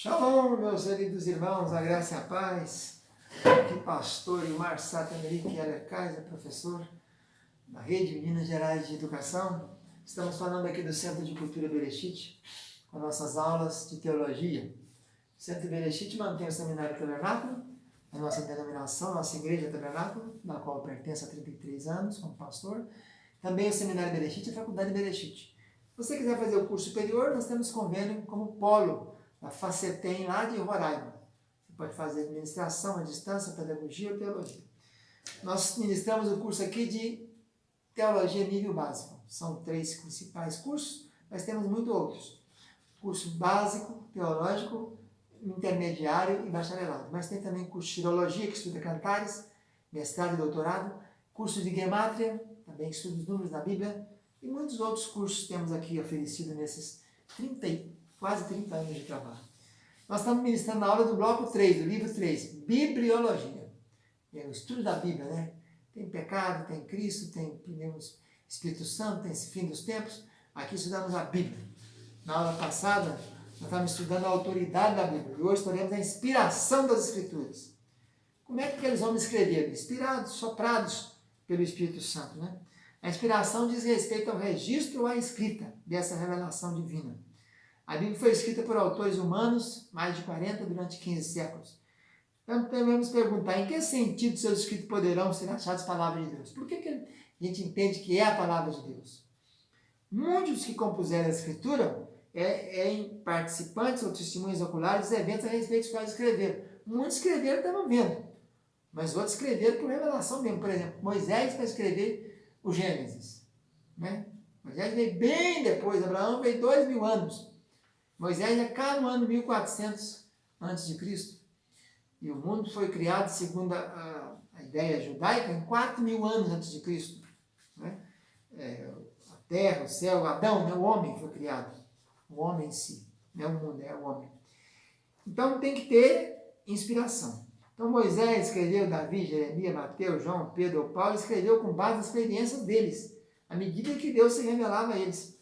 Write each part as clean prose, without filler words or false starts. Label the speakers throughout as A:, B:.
A: Shalom, meus queridos irmãos, a graça e a paz. Aqui pastor Ilmar Sata Merique Heller Kaiser, professor da Rede Minas Gerais de Educação. Estamos falando aqui do Centro de Cultura Bereshit, com nossas aulas de teologia. O Centro Bereshit mantém o Seminário Tabernáculo, a nossa denominação, nossa Igreja Tabernáculo, da qual eu pertenço há 33 anos como pastor. Também o Seminário Bereshit e a Faculdade Bereshit. Se você quiser fazer o curso superior, nós temos convênio como polo da Facetem lá de Roraima. Você pode fazer administração à distância, pedagogia ou teologia. Nós ministramos o curso aqui de teologia nível básico. São 3 principais cursos, mas temos muitos outros. Curso básico, teológico, intermediário e bacharelado. Mas tem também curso de filologia, que estuda cantares, mestrado e doutorado, curso de gemátria, também estuda os números da Bíblia, e muitos outros cursos temos aqui oferecido nesses quase 30 anos de trabalho. Nós estamos ministrando a aula do bloco 3, do livro 3, Bibliologia. É o estudo da Bíblia, né? Tem pecado, tem Cristo, tem Espírito Santo, tem fim dos tempos. Aqui estudamos a Bíblia. Na aula passada, nós estávamos estudando a autoridade da Bíblia. E hoje estudaremos a inspiração das Escrituras. Como é que aqueles homens escreveram? Inspirados, soprados pelo Espírito Santo, né? A inspiração diz respeito ao registro ou à escrita dessa revelação divina. A Bíblia foi escrita por autores humanos, mais de 40, durante 15 séculos. Então, devemos perguntar, em que sentido seus escritos poderão ser achados palavras de Deus? Por que a gente entende que é a palavra de Deus? Muitos que compuseram a Escritura em participantes ou testemunhas oculares dos eventos a respeito dos quais escreveram. Muitos escreveram estavam vendo, mas outros escreveram por revelação mesmo. Por exemplo, Moisés para escrever o Gênesis. Né? Moisés veio bem depois, Abraão veio 2000 anos. Moisés já cá no ano 1400 a.C. E o mundo foi criado, segundo a ideia judaica, em 4000 anos antes de Cristo. Né? A terra, o céu, Adão, né? O homem foi criado. O homem em si, não é o mundo, é o homem. Então tem que ter inspiração. Então Moisés escreveu, Davi, Jeremias, Mateus, João, Pedro ou Paulo, escreveu com base nas experiências deles, à medida que Deus se revelava a eles.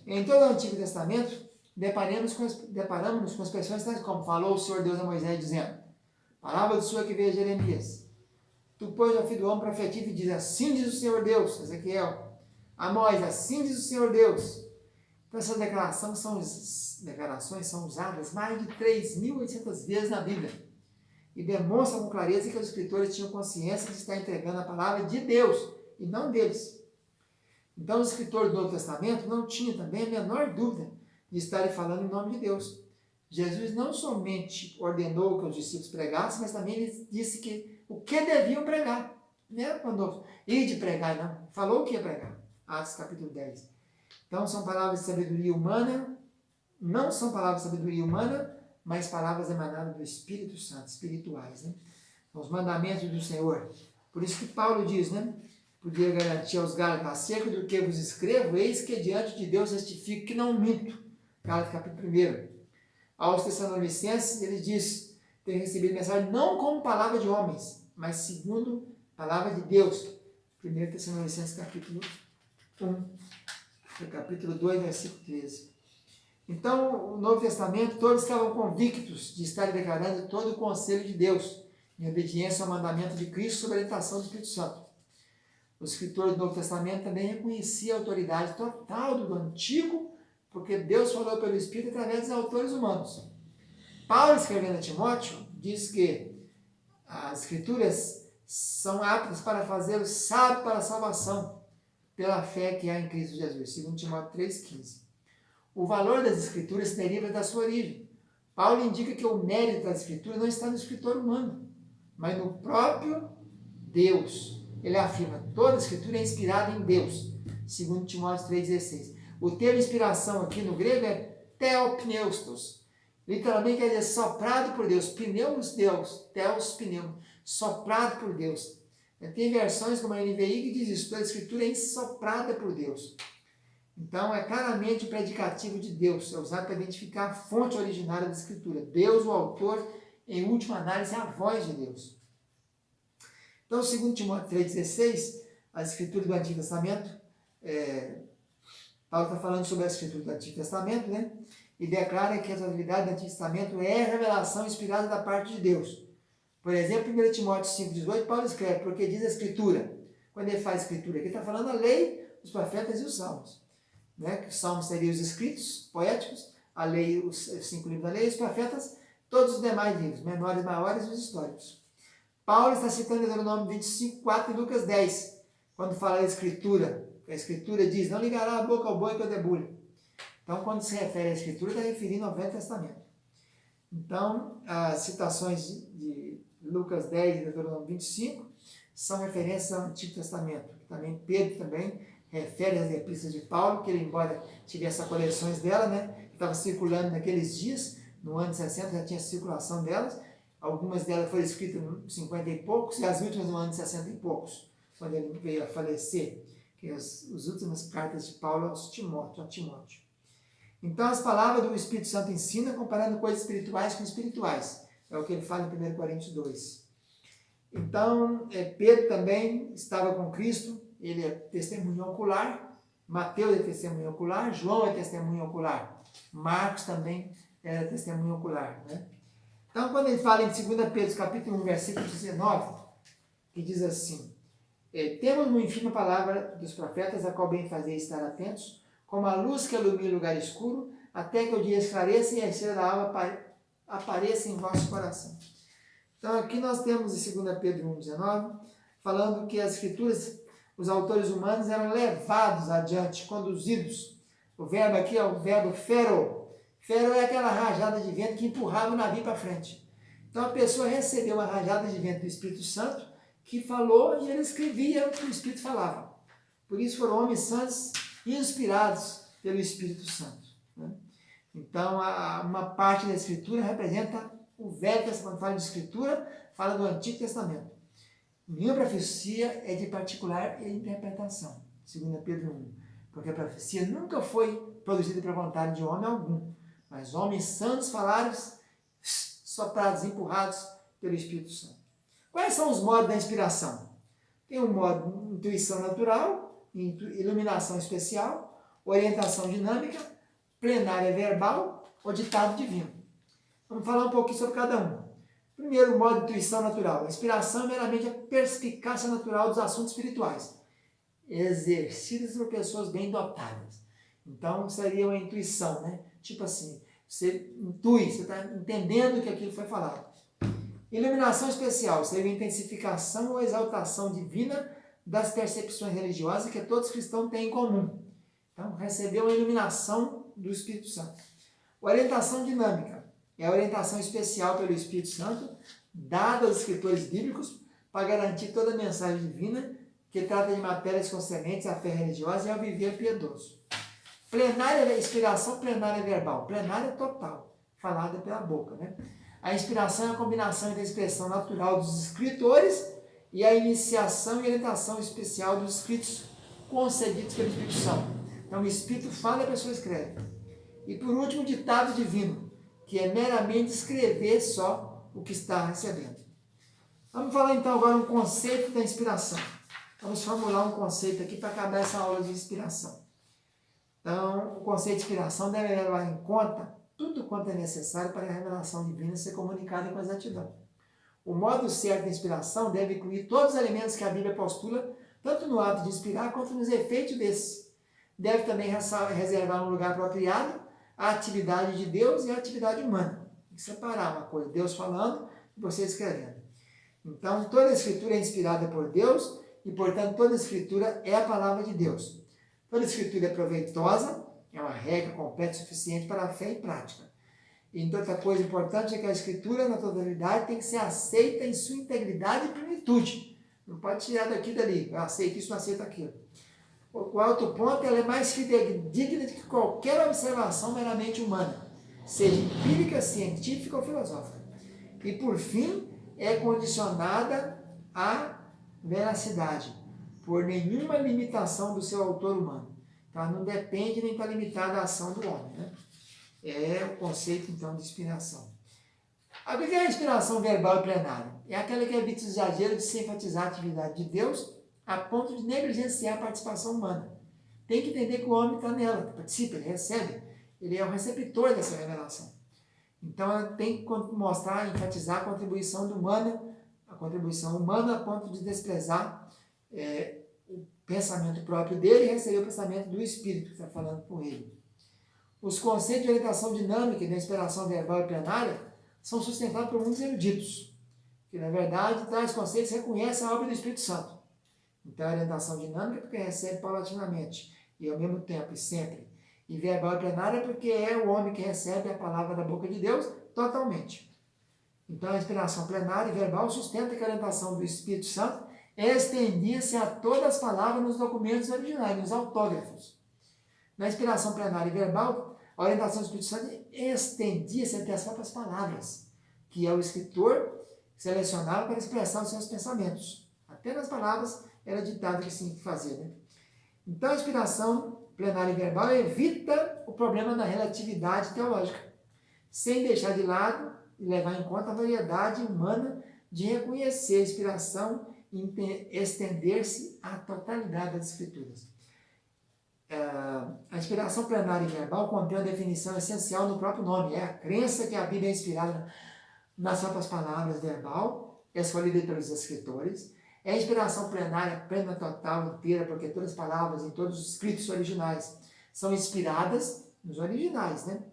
A: Em todo o Antigo Testamento, deparamos-nos com expressões tais como falou o Senhor Deus a Moisés, dizendo, palavra do Senhor que veio a Jeremias. Tu, pois, ó filho do homem, profetiza e diz, assim diz o Senhor Deus, Ezequiel. Amós, assim diz o Senhor Deus. Então, essas declarações são usadas mais de 3.800 vezes na Bíblia e demonstram com clareza que os escritores tinham consciência de estar entregando a palavra de Deus e não deles. Então, os escritores do Novo Testamento não tinham também a menor dúvida de estarem falando em nome de Deus. Jesus não somente ordenou que os discípulos pregassem, mas também ele disse que o que deviam pregar. Não era quando ir de pregar, não. Falou o que ia pregar. Atos capítulo 10. Então, são palavras de sabedoria humana, não são palavras de sabedoria humana, mas palavras emanadas do Espírito Santo, espirituais. Né? Os mandamentos do Senhor. Por isso que Paulo diz, né? Podia garantir aos Gálatas, acerca do que vos escrevo, eis que diante de Deus testifico que não minto. Gálatas capítulo 1. Aos Tessalonicenses, ele diz ter recebido mensagem não como palavra de homens, mas segundo palavra de Deus. 1 Tessalonicenses capítulo 1, capítulo 2, versículo 13. Então, o Novo Testamento, todos estavam convictos de estar declarando todo o conselho de Deus, em obediência ao mandamento de Cristo sob a orientação do Espírito Santo. Os escritores do Novo Testamento também reconheciam a autoridade total do Antigo, porque Deus falou pelo Espírito através dos autores humanos. Paulo, escrevendo a Timóteo, diz que as Escrituras são aptas para fazê-lo sábio para a salvação, pela fé que há em Cristo Jesus, segundo Timóteo 3,15. O valor das Escrituras se deriva da sua origem. Paulo indica que o mérito das Escrituras não está no escritor humano, mas no próprio Deus. Ele afirma, toda a Escritura é inspirada em Deus, segundo Timóteo 3,16. O termo inspiração aqui no grego é theopneustos. Literalmente quer dizer soprado por Deus. Pneus, Deus. Theos, pneu. Soprado por Deus. Tem versões como a NVI que diz isso. Toda a Escritura é insoprada por Deus. Então é claramente o predicativo de Deus. É usado para identificar a fonte originária da Escritura. Deus, o autor, em última análise, é a voz de Deus. Então, segundo Timóteo 3,16, as Escrituras do Antigo Testamento... Paulo está falando sobre a Escritura do Antigo Testamento, né? e declara que a totalidade do Antigo Testamento é revelação inspirada da parte de Deus. Por exemplo, em 1 Timóteo 5,18, Paulo escreve, porque diz a Escritura, quando ele faz Escritura, aqui está falando a lei, os profetas e os salmos. Né? Que os salmos seriam os escritos poéticos, a lei, os 5 livros da lei, os profetas, todos os demais livros, menores, maiores e os históricos. Paulo está citando Deuteronômio 25, 4 e Lucas 10, quando fala da Escritura. A Escritura diz, não ligará a boca ao boi que eu debulho. Então, quando se refere à Escritura, está referindo ao Velho Testamento. Então, as citações de Lucas 10 e Deuteronômio 25 são referências ao Antigo Testamento. Também Pedro também refere às epístolas de Paulo, que ele, embora tivesse coleções dela, né, que estava circulando naqueles dias, no ano 60 já tinha circulação delas, algumas delas foram escritas em 50 e poucos, e as últimas no ano de 60 e poucos, quando ele veio a falecer, que as últimas cartas de Paulo a Timóteo. Então, as palavras do Espírito Santo ensinam comparando coisas espirituais com espirituais. É o que ele fala em 1 Coríntios 2. Então, Pedro também estava com Cristo, ele é testemunho ocular, Mateus é testemunho ocular, João é testemunho ocular, Marcos também é testemunho ocular. Né? Então, quando ele fala em 2 Pedro, capítulo 1, versículo 19, que diz assim, temos no ensino a palavra dos profetas, a qual bem fazer estar atentos, como a luz que ilumina o lugar escuro, até que o dia esclareça e a estrela da alma apareça em vosso coração. Então, aqui nós temos em 2 Pedro 1,19, falando que as Escrituras, os autores humanos eram levados adiante, conduzidos. O verbo aqui é o verbo fero. Fero é aquela rajada de vento que empurrava o navio para frente. Então, a pessoa recebeu uma rajada de vento do Espírito Santo, que falou e ele escrevia o que o Espírito falava. Por isso foram homens santos inspirados pelo Espírito Santo. Né? Então, uma parte da Escritura representa o Velho Testamento. Quando fala de Escritura, fala do Antigo Testamento. Nenhuma profecia é de particular interpretação, segundo Pedro 1. Porque a profecia nunca foi produzida pela vontade de homem algum, mas homens santos falaram, soprados, empurrados pelo Espírito Santo. Quais são os modos da inspiração? Tem o modo intuição natural, iluminação especial, orientação dinâmica, plenária verbal ou ditado divino. Vamos falar um pouquinho sobre cada um. Primeiro, o modo de intuição natural. A inspiração é meramente a perspicácia natural dos assuntos espirituais, exercidas por pessoas bem dotadas. Então, seria uma intuição, né? Tipo assim, você intui, você está entendendo que aquilo foi falado. Iluminação especial seria a intensificação ou exaltação divina das percepções religiosas que todos os cristãos têm em comum. Então, recebeu a iluminação do Espírito Santo. Orientação dinâmica é a orientação especial pelo Espírito Santo, dada aos escritores bíblicos, para garantir toda a mensagem divina que trata de matérias concernentes à fé religiosa e ao viver piedoso. Plenária, inspiração plenária verbal. Plenária total, falada pela boca, né? A inspiração é a combinação entre a expressão natural dos escritores e a iniciação e orientação especial dos escritos concedidos pelo Espírito Santo. Então, o Espírito fala e a pessoa escreve. E, por último, o ditado divino, que é meramente escrever só o que está recebendo. Vamos falar, então, agora um conceito da inspiração. Vamos formular um conceito aqui para acabar essa aula de inspiração. Então, o conceito de inspiração deve levar em conta tudo quanto é necessário para a revelação divina ser comunicada com exatidão. O modo certo de inspiração deve incluir todos os elementos que a Bíblia postula, tanto no ato de inspirar quanto nos efeitos desse. Deve também reservar um lugar apropriado à atividade de Deus e à atividade humana. Tem que separar uma coisa, Deus falando e você escrevendo. Então, toda a Escritura é inspirada por Deus e, portanto, toda a Escritura é a palavra de Deus. Toda a Escritura é proveitosa, é uma regra completa e suficiente para a fé e prática. E outra coisa importante é que a Escritura, na totalidade, tem que ser aceita em sua integridade e plenitude. Não pode tirar daqui e dali. Eu aceito isso, não aceito aquilo. O outro ponto, ela é mais fidedigna do que qualquer observação meramente humana, seja empírica, científica ou filosófica. E, por fim, é condicionada à veracidade, por nenhuma limitação do seu autor humano. Então, ela não depende nem está limitada à ação do homem, né? É o conceito, então, de inspiração. O que é a inspiração verbal e plenária? É aquela que evita o exagero de se enfatizar a atividade de Deus a ponto de negligenciar a participação humana. Tem que entender que o homem está nela, participa, ele recebe. ele é o receptor dessa revelação. Então, ela tem que mostrar, enfatizar a contribuição humana a ponto de desprezar o pensamento próprio dele e receber o pensamento do Espírito que está falando com ele. Os conceitos de orientação dinâmica e da inspiração verbal e plenária são sustentados por muitos eruditos, que, na verdade, tais conceitos reconhecem a obra do Espírito Santo. Então, a orientação dinâmica é porque recebe paulatinamente, e ao mesmo tempo, e sempre. E verbal e plenária é porque é o homem que recebe a palavra da boca de Deus totalmente. Então, a inspiração plenária e verbal sustenta que a orientação do Espírito Santo estendia-se a todas as palavras nos documentos originais, nos autógrafos. Na inspiração plenária e verbal, a orientação do Espírito Santo estendia-se até as próprias palavras, que é o escritor selecionava para expressar os seus pensamentos. Até nas palavras era ditado o que se tinha que fazer, né? Então, a inspiração plenária e verbal evita o problema da relatividade teológica, sem deixar de lado e levar em conta a variedade humana de reconhecer a inspiração e estender-se à totalidade das Escrituras. A inspiração plenária e verbal contém uma definição essencial no próprio nome, é a crença que a Bíblia é inspirada nas próprias palavras verbal, escolhida pelos escritores. É a inspiração plenária, plena, total, inteira, porque todas as palavras em todos os escritos originais são inspiradas nos originais, né?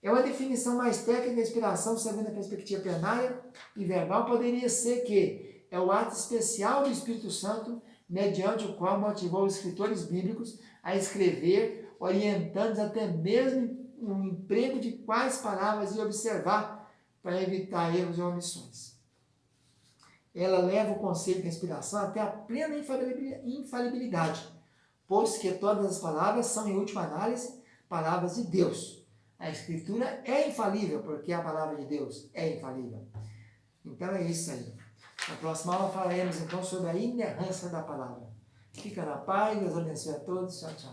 A: É uma definição mais técnica da inspiração, segundo a perspectiva plenária e verbal, poderia ser que é o ato especial do Espírito Santo, mediante o qual motivou os escritores bíblicos a escrever, orientando até mesmo o emprego de quais palavras ia observar para evitar erros e omissões. Ela leva o conceito da inspiração até a plena infalibilidade, pois que todas as palavras são, em última análise, palavras de Deus. A Escritura é infalível, porque a palavra de Deus é infalível. Então é isso aí. Na próxima aula falaremos então sobre a inerrância da palavra. Fica na paz, Deus abençoe a todos. Tchau, tchau.